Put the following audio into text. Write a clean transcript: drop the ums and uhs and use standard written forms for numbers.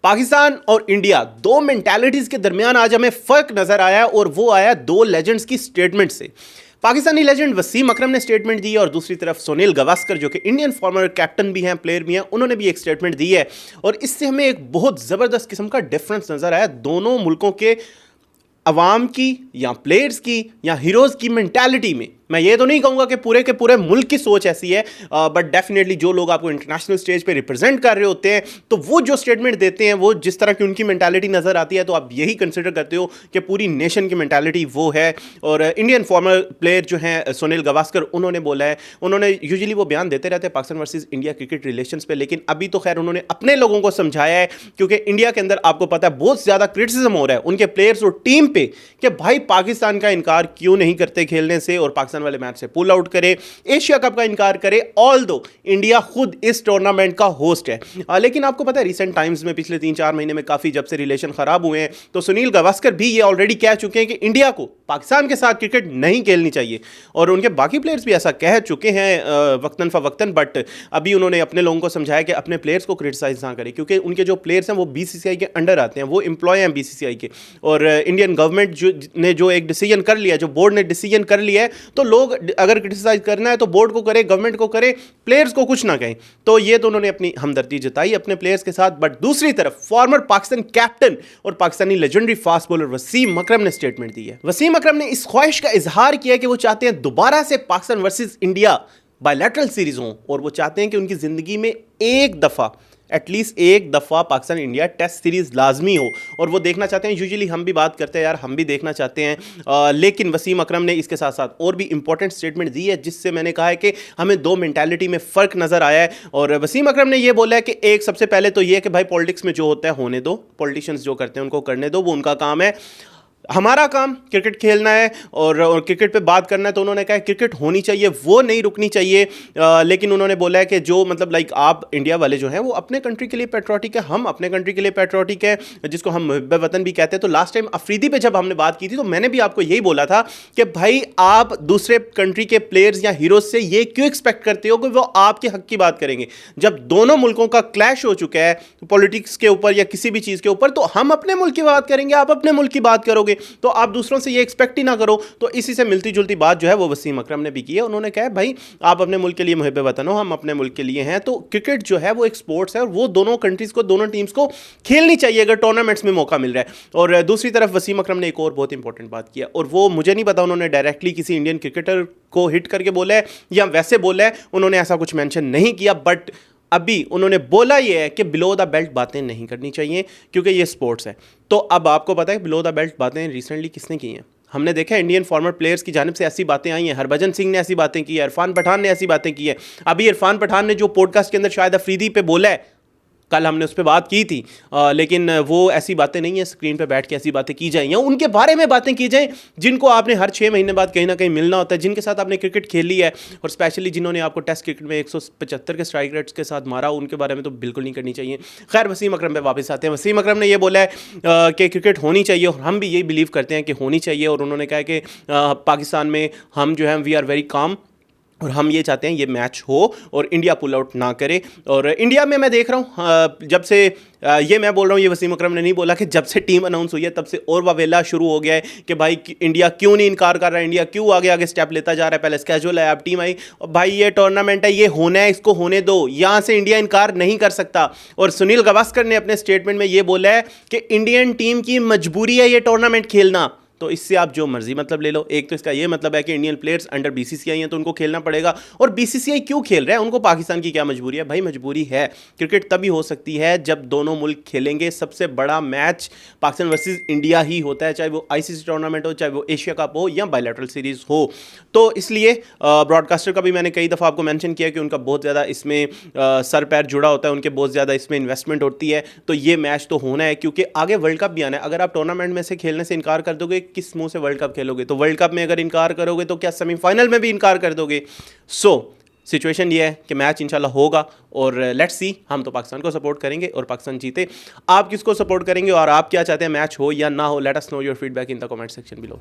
पाकिस्तान और इंडिया दो मेंटालिटीज के दरमियान आज हमें फर्क नजर आया और वो आया दो लेजेंड्स की स्टेटमेंट से। पाकिस्तानी लेजेंड वसीम अकरम ने स्टेटमेंट दी और दूसरी तरफ सुनील गावस्कर जो कि इंडियन फॉर्मर कैप्टन भी हैं, प्लेयर भी हैं, उन्होंने भी एक स्टेटमेंट दी है। और इससे हमें एक बहुत ज़बरदस्त किस्म का डिफरेंस नज़र आया दोनों मुल्कों के अवाम की या प्लेयर्स की या हीरोज़ की मेंटालिटी में। मैं ये तो नहीं कहूँगा कि पूरे के पूरे मुल्क की सोच ऐसी है, बट डेफिनेटली जो लोग आपको इंटरनेशनल स्टेज पे रिप्रेजेंट कर रहे होते हैं तो वो जो स्टेटमेंट देते हैं वो जिस तरह की उनकी मेंटालिटी नज़र आती है तो आप यही कंसिडर करते हो कि पूरी नेशन की मेंटालिटी वो है। और इंडियन फॉर्मर प्लेयर जो हैं सुनील गावस्कर, उन्होंने बोला है, उन्होंने यूजुअली वो बयान देते रहते हैं Pakistan versus India cricket relations पे, लेकिन अभी तो खैर उन्होंने अपने लोगों को समझाया है क्योंकि इंडिया के अंदर आपको पता है बहुत ज़्यादा क्रिटिसिज्म हो रहा है उनके प्लेयर्स और टीम पे कि भाई पाकिस्तान का इनकार क्यों नहीं करते खेलने से और पाकिस्तान वाले मैच से पुल आउट करे, एशिया कप का इनकार करे, ऑल दो इंडिया खुद इस टूर्नामेंट का होस्ट है। लेकिन आपको पता है रिसेंट टाइम्स में पिछले 3-4 महीने में काफी जब से रिलेशन खराब हुए हैं तो सुनील गावस्कर भी ये ऑलरेडी कह चुके हैं कि इंडिया को पाकिस्तान के साथ क्रिकेट नहीं खेलनी चाहिए और उनके बाकी प्लेयर्स भी ऐसा कह चुके हैं वक्तन फवक्तन। बट अभी उन्होंने अपने लोगों को समझाया कि अपने प्लेयर्स को क्रिटिसाइज ना करें क्योंकि उनके जो प्लेयर्स हैं वो बीसीसीआई के अंडर आते हैं, वो एम्प्लॉय हैं बीसीसीआई के। और इंडियन गवर्नमेंट ने जो एक डिसीजन कर लिया, जो बोर्ड ने डिसीजन कर लिया है, तो लोग अगर क्रिटिसाइज करना है तो बोर्ड को करे, गवर्नमेंट को करे, प्लेयर्स को कुछ ना कहें। तो ये तो उन्होंने अपनी हमदर्दी जताई अपने प्लेयर्स के साथ। बट दूसरी तरफ फॉर्मर पाकिस्तान कैप्टन और Pakistani legendary fast bowler Wasim Akram ने स्टेटमेंट दी है। वसीम अकरम ने इस ख्वाहिश का इजहार किया कि वो चाहते हैं दोबारा से Pakistan versus India bilateral series हो और वो चाहते हैं कि उनकी जिंदगी में एक दफा, एटलीस्ट एक दफ़ा पाकिस्तान इंडिया टेस्ट सीरीज़ लाजमी हो और वो देखना चाहते हैं। यूजुअली हम भी बात करते हैं यार, हम भी देखना चाहते हैं, लेकिन वसीम अकरम ने इसके साथ साथ और भी इंपॉर्टेंट स्टेटमेंट दी है जिससे मैंने कहा है कि हमें दो मेंटालिटी में फ़र्क नज़र आया है। और वसीम अकरम ने ये बोला है कि एक सबसे पहले तो ये कि भाई पॉलिटिक्स में जो होता है होने दो, पॉलिटिशियंस जो करते हैं उनको करने दो, वो उनका काम है। हमारा काम क्रिकेट खेलना है और क्रिकेट पे बात करना है। तो उन्होंने कहा क्रिकेट होनी चाहिए, वो नहीं रुकनी चाहिए। लेकिन उन्होंने बोला है कि जो मतलब लाइक आप इंडिया वाले जो हैं वो अपने कंट्री के लिए पैट्रियोटिक है, हम अपने कंट्री के लिए पैट्रियोटिक है, जिसको हम मुहिब्ब वतन भी कहते हैं। तो लास्ट टाइम अफरीदी पे जब हमने बात की थी तो मैंने भी आपको यही बोला था कि भाई आप दूसरे कंट्री के प्लेयर्स या हीरोज से ये क्यों एक्सपेक्ट करते हो कि वो आपके हक की बात करेंगे। जब दोनों मुल्कों का क्लैश हो चुका है पॉलिटिक्स के ऊपर या किसी भी चीज़ के ऊपर, तो हम अपने मुल्क की बात करेंगे, आप अपने मुल्क की बात करोगे, तो आप दूसरों से ये एक्सपेक्ट ही ना करो। तो इसी से मिलती जुलती बात जो है वो वसीम अकरम ने भी की है। उन्होंने कहा भाई आप अपने मुल्क के लिए मुहिब्ब वतन हो, हम अपने मुल्क के लिए हैं। तो क्रिकेट जो है वो एक स्पोर्ट्स है और वो दोनों कंट्रीज को, दोनों टीम्स को खेलनी चाहिए अगर टूर्नामेंट्स में मौका मिल रहा है। और दूसरी तरफ वसीम अकरम ने एक और बहुत इंपॉर्टेंट बात किया और वो मुझे नहीं पता उन्होंने डायरेक्टली किसी इंडियन क्रिकेटर को हिट करके बोला है या वैसे बोला है, उन्होंने ऐसा कुछ मेंशन नहीं किया। बट अभी उन्होंने बोला यह है कि बिलो द बेल्ट बातें नहीं करनी चाहिए क्योंकि ये स्पोर्ट्स है। तो अब आपको पता है बिलो द बेल्ट बातें रिसेंटली किसने की हैं? हमने देखा है इंडियन फॉर्मर प्लेयर्स की जानिब से ऐसी बातें आई हैं। हरभजन सिंह ने ऐसी बातें की है, इरफान पठान ने ऐसी बातें की है। अभी इरफान पठान ने जो पॉडकास्ट के अंदर शायद अफरीदी पे बोला है, कल हमने उस पर बात की थी, लेकिन वो ऐसी बातें नहीं है स्क्रीन पे बैठ के ऐसी बातें की जाएं या उनके बारे में बातें की जाएं जिनको आपने हर 6 महीने बाद कहीं ना कहीं मिलना होता है, जिनके साथ आपने क्रिकेट खेली है और स्पेशली जिन्होंने आपको टेस्ट क्रिकेट में 175 के स्ट्राइक रेट्स के साथ मारा, उनके बारे में तो बिल्कुल नहीं करनी चाहिए। खैर वसीम अकरम पे वापस आते हैं। वसीम अकरम ने यह बोला है कि क्रिकेट होनी चाहिए और हम भी यही बिलीव करते हैं कि होनी चाहिए। और उन्होंने कहा कि पाकिस्तान में हम जो है वी आर वेरी काम और हम ये चाहते हैं ये मैच हो और इंडिया पुल आउट ना करे। और इंडिया में मैं देख रहा हूँ जब से ये मैं बोल रहा हूँ, ये वसीम अकरम ने नहीं बोला, कि जब से टीम अनाउंस हुई है तब से और वावेला शुरू हो गया है कि भाई इंडिया क्यों नहीं इनकार कर रहा है, इंडिया क्यों आगे आगे स्टेप लेता जा रहा है। पहले स्केजुअल है, अब टीम आई, और भाई ये टूर्नामेंट है, ये होना है, इसको होने दो, यहाँ से इंडिया इनकार नहीं कर सकता। और सुनील गावस्कर ने अपने स्टेटमेंट में ये बोला है कि इंडियन टीम की मजबूरी है ये टूर्नामेंट खेलना। तो इससे आप जो मर्जी मतलब ले लो। एक तो इसका ये मतलब है कि इंडियन प्लेयर्स अंडर बीसीसीआई हैं तो उनको खेलना पड़ेगा। और बीसीसीआई क्यों खेल रहा है, उनको पाकिस्तान की क्या मजबूरी है? भाई मजबूरी है, क्रिकेट तभी हो सकती है जब दोनों मुल्क खेलेंगे। सबसे बड़ा मैच पाकिस्तान वर्सेस इंडिया ही होता है, चाहे वो आईसीसी टूर्नामेंट हो, चाहे वो एशिया कप हो या बायलैटरल सीरीज हो। तो इसलिए ब्रॉडकास्टर का भी मैंने कई दफ़ा आपको मैंशन किया कि उनका बहुत ज़्यादा इसमें सर पैर जुड़ा होता है, उनके बहुत ज़्यादा इसमें इन्वेस्टमेंट होती है। तो ये मैच तो होना है क्योंकि आगे वर्ल्ड कप भी आना है। अगर आप टूर्नामेंट में से खेलने से इनकार कर दोगे, किस मुंह से वर्ल्ड कप खेलोगे? तो वर्ल्ड कप में अगर इनकार करोगे तो क्या सेमीफाइनल में भी इनकार कर दोगे? सिचुएशन ये है कि मैच इंशाल्लाह होगा और लेट्स सी। हम तो पाकिस्तान को सपोर्ट करेंगे और पाकिस्तान जीते। आप किसको सपोर्ट करेंगे और आप क्या चाहते हैं, मैच हो या ना हो? Let us know your feedback in the comment section below.